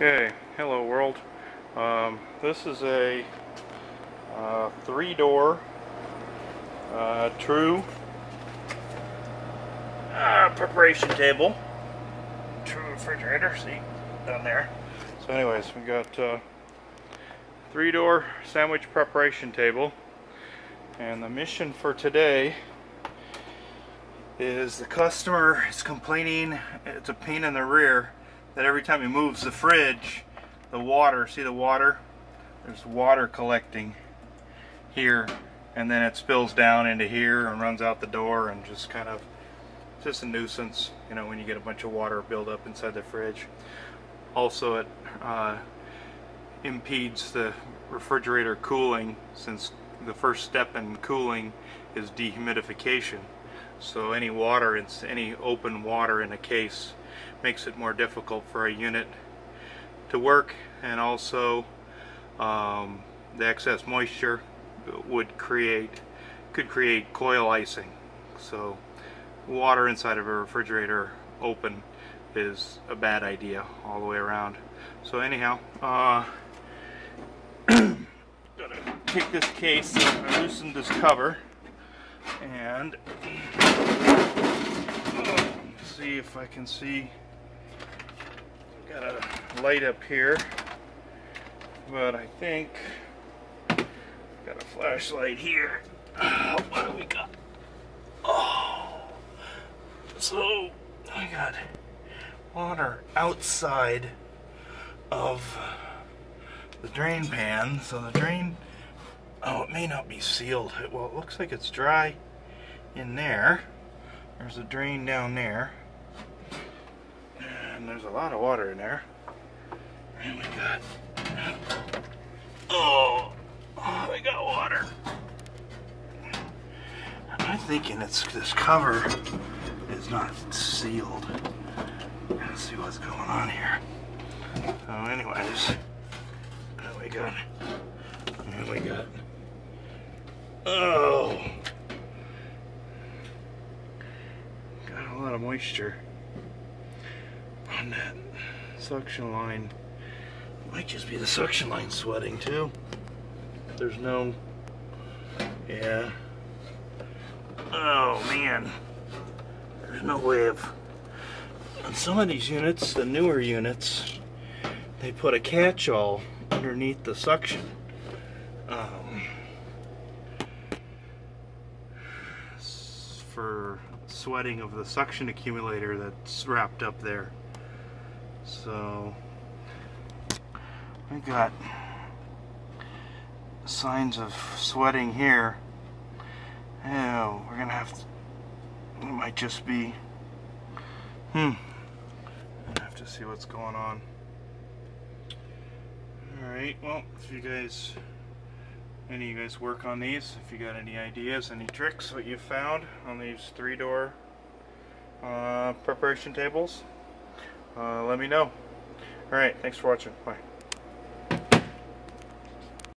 Okay, hello world. This is a three-door True preparation table. True refrigerator, see down there. So anyways, we got three-door sandwich preparation table, and the mission for today is the customer is complaining it's a pain in the rear that every time he moves the fridge, the water, see the water? There's water collecting here, and then it spills down into here and runs out the door, and just kind of, just a nuisance, you know, when you get a bunch of water build up inside the fridge. Also, it impedes the refrigerator cooling, since the first step in cooling is dehumidification. So any water, any open water in a case makes it more difficult for a unit to work, and also the excess moisture could create coil icing. So water inside of a refrigerator open is a bad idea all the way around. So anyhow, gotta take this case, I loosened this cover, and see if I can see. Got a light up here, but I think got a flashlight here. What do we got? Oh, so I got water outside of the drain pan. So the drain, oh, it may not be sealed. Well, it looks like it's dry in there. There's a drain down there, and there's a lot of water in there. And we got, oh, we got water. I'm thinking it's this cover is not sealed. Let's see what's going on here. So anyways, what we got? What we got? Oh, got a lot of moisture on that suction line. Might just be the suction line sweating too. There's no, yeah. Oh man, there's no way of, on some of these units, the newer units, they put a catch-all underneath the suction. For sweating of the suction accumulator that's wrapped up there. So we got signs of sweating here. Oh, we're gonna have to, it might just be, I have to see what's going on. Alright, well, if you guys, any of you guys work on these, if you got any ideas, any tricks, what you found on these three-door preparation tables, let me know. Alright, thanks for watching. Bye.